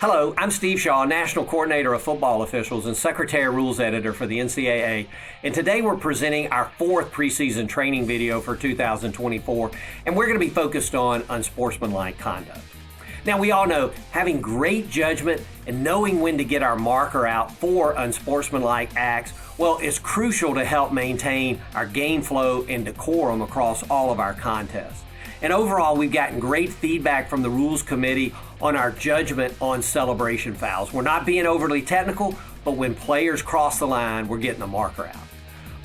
Hello, I'm Steve Shaw, National Coordinator of Football Officials and Secretary of Rules Editor for the NCAA. And today we're presenting our fourth preseason training video for 2024, and we're going to be focused on unsportsmanlike conduct. Now, we all know having great judgment and knowing when to get our marker out for unsportsmanlike acts, well, is crucial to help maintain our game flow and decorum across all of our contests. And overall, we've gotten great feedback from the Rules Committee on our judgment on celebration fouls. We're not being overly technical, but when players cross the line, we're getting the marker out.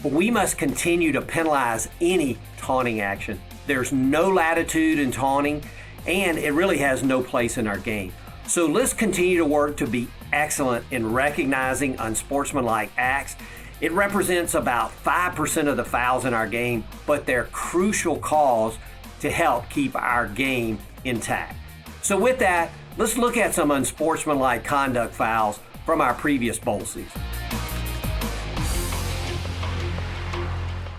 But we must continue to penalize any taunting action. There's no latitude in taunting, and it really has no place in our game. So let's continue to work to be excellent in recognizing unsportsmanlike acts. It represents about 5% of the fouls in our game, but they're crucial calls to help keep our game intact. So with that, let's look at some unsportsmanlike conduct fouls from our previous bowl season.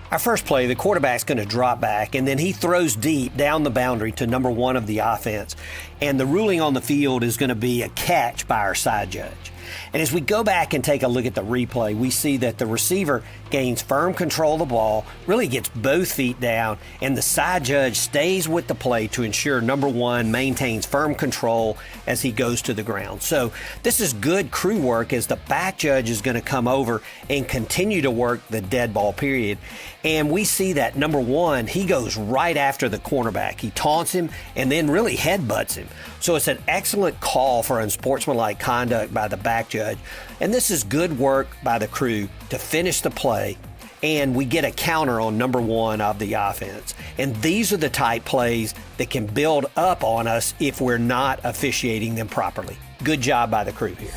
Our first play, the quarterback's going to drop back, and then he throws deep down the boundary to number one of the offense. And the ruling on the field is going to be a catch by our side judge. And as we go back and take a look at the replay, we see that the receiver gains firm control of the ball, really gets both feet down, and the side judge stays with the play to ensure number one maintains firm control as he goes to the ground. So this is good crew work as the back judge is going to come over and continue to work the dead ball period. And we see that number one, he goes right after the cornerback. He taunts him and then really headbutts him. So it's an excellent call for unsportsmanlike conduct by the back judge. And this is good work by the crew to finish the play, and we get a counter on number one of the offense. And these are the type plays that can build up on us if we're not officiating them properly. Good job by the crew here.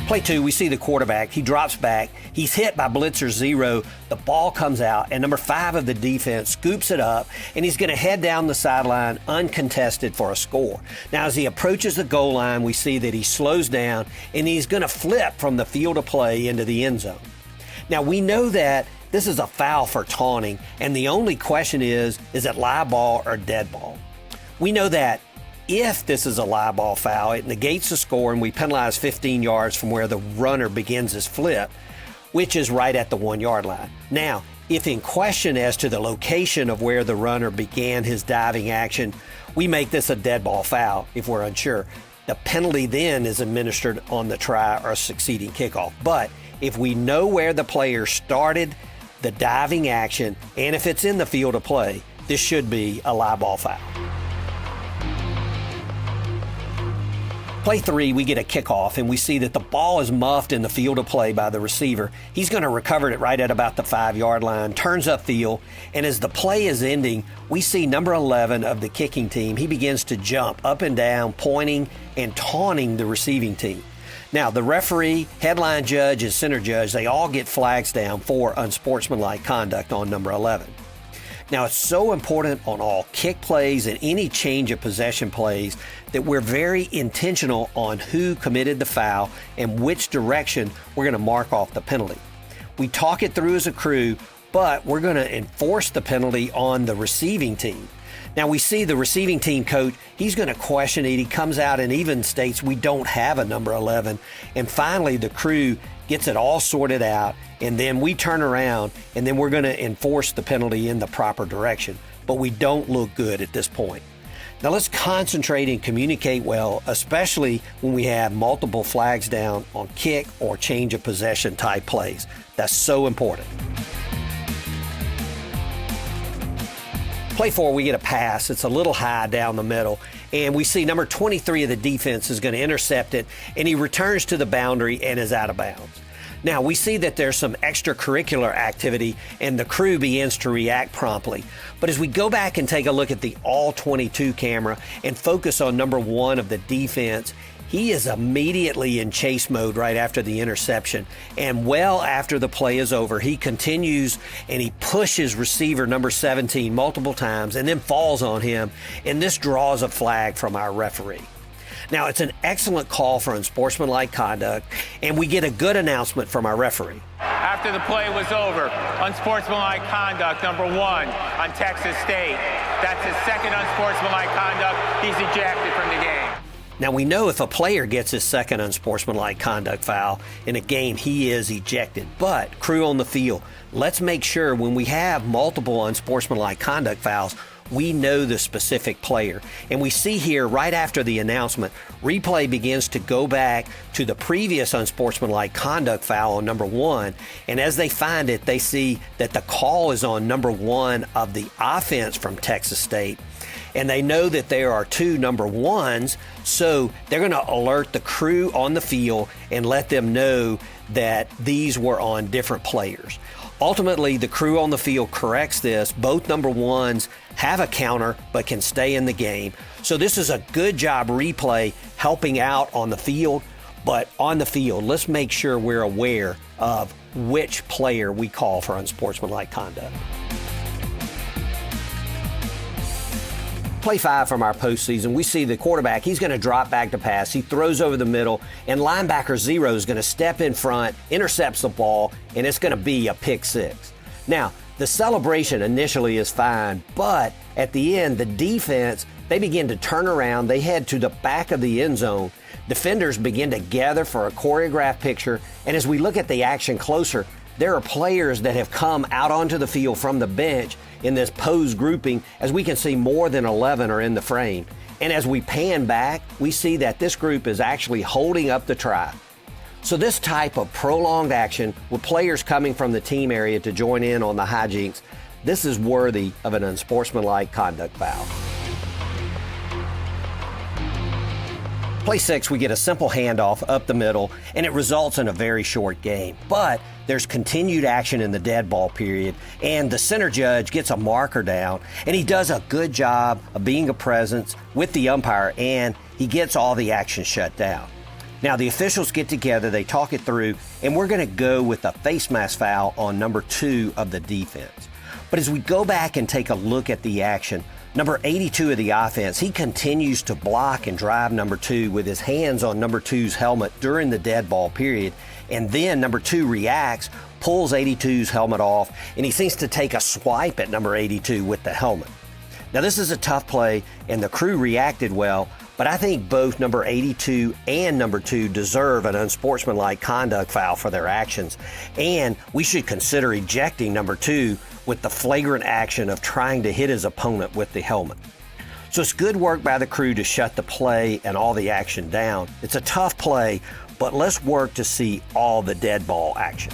Play two, we see the quarterback. He drops back. He's hit by blitzer zero. The ball comes out, and number 5 of the defense scoops it up, and he's going to head down the sideline uncontested for a score. Now, as he approaches the goal line, we see that he slows down, and he's going to flip from the field of play into the end zone. Now, we know that this is a foul for taunting, and the only question is it live ball or dead ball? We know that if this is a live ball foul, it negates the score, and we penalize 15 yards from where the runner begins his flip, which is right at the 1 yard line. Now, if in question as to the location of where the runner began his diving action, we make this a dead ball foul if we're unsure. The penalty then is administered on the try or succeeding kickoff. But if we know where the player started the diving action, and if it's in the field of play, this should be a live ball foul. Play three, we get a kickoff, and we see that the ball is muffed in the field of play by the receiver. He's going to recover it right at about the 5 yard line, turns upfield, and as the play is ending, we see number 11 of the kicking team. He begins to jump up and down, pointing and taunting the receiving team. Now, the referee, headline judge, and center judge, they all get flags down for unsportsmanlike conduct on number 11. Now, it's so important on all kick plays and any change of possession plays that we're very intentional on who committed the foul and which direction we're going to mark off the penalty. We talk it through as a crew, but we're going to enforce the penalty on the receiving team. Now, we see the receiving team coach, he's going to question it. He comes out and even states we don't have a number 11. And finally, the crew gets it all sorted out, and then we turn around, and then we're going to enforce the penalty in the proper direction. But we don't look good at this point. Now, let's concentrate and communicate well, especially when we have multiple flags down on kick or change of possession type plays. That's so important. Play four, we get a pass. It's a little high down the middle, and we see number 23 of the defense is going to intercept it, and he returns to the boundary and is out of bounds. Now, we see that there's some extracurricular activity, and the crew begins to react promptly. But as we go back and take a look at the all-22 camera and focus on number 1 of the defense, he is immediately in chase mode right after the interception. And well after the play is over, he continues and he pushes receiver number 17 multiple times and then falls on him. And this draws a flag from our referee. Now, it's an excellent call for unsportsmanlike conduct, and we get a good announcement from our referee. after the play was over. Unsportsmanlike conduct, number 1 on Texas State. That's his second unsportsmanlike conduct. He's ejected from the game. Now, we know if a player gets his second unsportsmanlike conduct foul in a game, he is ejected. But, crew on the field, let's make sure when we have multiple unsportsmanlike conduct fouls, we know the specific player. And we see here, right after the announcement, replay begins to go back to the previous unsportsmanlike conduct foul on number 1. And as they find it, they see that the call is on number 1 of the offense from Texas State. And they know that there are 2 number 1s, so they're going to alert the crew on the field and let them know that these were on different players. Ultimately, the crew on the field corrects this. Both number 1s have a counter but can stay in the game. So this is a good job replay helping out on the field. But on the field, let's make sure we're aware of which player we call for unsportsmanlike conduct. Play 5 from our postseason, we see the quarterback, he's going to drop back to pass. He throws over the middle, and linebacker 0 is going to step in front, intercepts the ball, and it's going to be a pick 6. Now, the celebration initially is fine, but at the end, the defense, they begin to turn around. They head to the back of the end zone. Defenders begin to gather for a choreographed picture, and as we look at the action closer, there are players that have come out onto the field from the bench in this pose grouping. As we can see, more than 11 are in the frame. And as we pan back, we see that this group is actually holding up the try. So this type of prolonged action with players coming from the team area to join in on the hijinks, this is worthy of an unsportsmanlike conduct foul. Play 6, we get a simple handoff up the middle, and it results in a very short game. But there's continued action in the dead ball period, and the center judge gets a marker down, and he does a good job of being a presence with the umpire, and he gets all the action shut down. Now, the officials get together, they talk it through, and we're going to go with a face mask foul on number 2 of the defense. But as we go back and take a look at the action, number 82 of the offense, he continues to block and drive number 2 with his hands on number 2's helmet during the dead ball period. And then number 2 reacts, pulls 82's helmet off, and he seems to take a swipe at number 82 with the helmet. Now, this is a tough play, and the crew reacted well, but I think both number 82 and number 2 deserve an unsportsmanlike conduct foul for their actions. And we should consider ejecting number 2 with the flagrant action of trying to hit his opponent with the helmet. So it's good work by the crew to shut the play and all the action down. It's a tough play, but let's work to see all the dead ball action.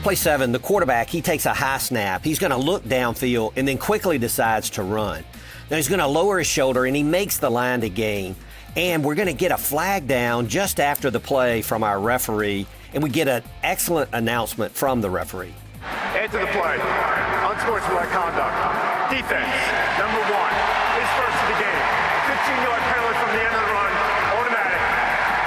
Play 7, the quarterback, he takes a high snap. He's going to look downfield and then quickly decides to run. Now he's going to lower his shoulder and he makes the line to gain. And we're going to get a flag down just after the play from our referee, and we get an excellent announcement from the referee. Into the play. Unsportsmanlike conduct. Defense, number 1, is first of the game. 15-yard penalty from the end of the run. Automatic.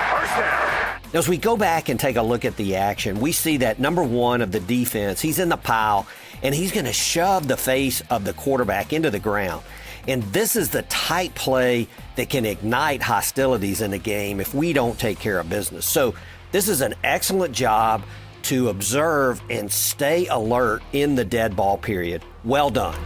First down. Now, as we go back and take a look at the action, we see that number 1 of the defense, he's in the pile, and he's going to shove the face of the quarterback into the ground. And this is the type play that can ignite hostilities in the game if we don't take care of business. So this is an excellent job to observe and stay alert in the dead ball period. Well done.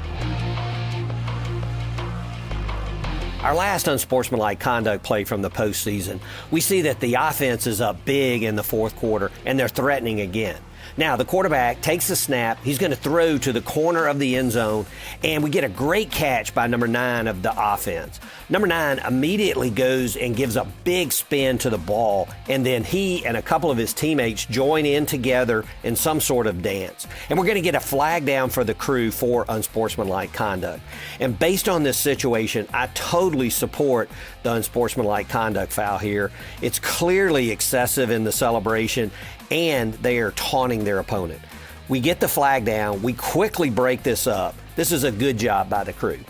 Our last unsportsmanlike conduct play from the postseason, we see that the offense is up big in the fourth quarter, and they're threatening again. Now, the quarterback takes the snap. He's going to throw to the corner of the end zone, and we get a great catch by number 9 of the offense. Number 9 immediately goes and gives a big spin to the ball, and then he and a couple of his teammates join in together in some sort of dance. And we're going to get a flag down for the crew for unsportsmanlike conduct. And based on this situation, I totally support the unsportsmanlike conduct foul here. It's clearly excessive in the celebration, and they are taunting their opponent. We get the flag down. We quickly break this up. This is a good job by the crew.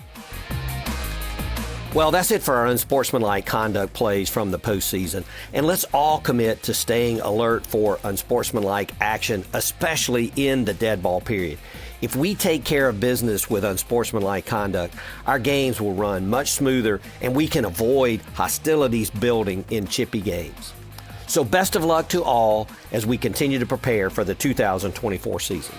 Well, that's it for our unsportsmanlike conduct plays from the postseason. And let's all commit to staying alert for unsportsmanlike action, especially in the dead ball period. If we take care of business with unsportsmanlike conduct, our games will run much smoother and we can avoid hostilities building in chippy games. So best of luck to all as we continue to prepare for the 2024 season.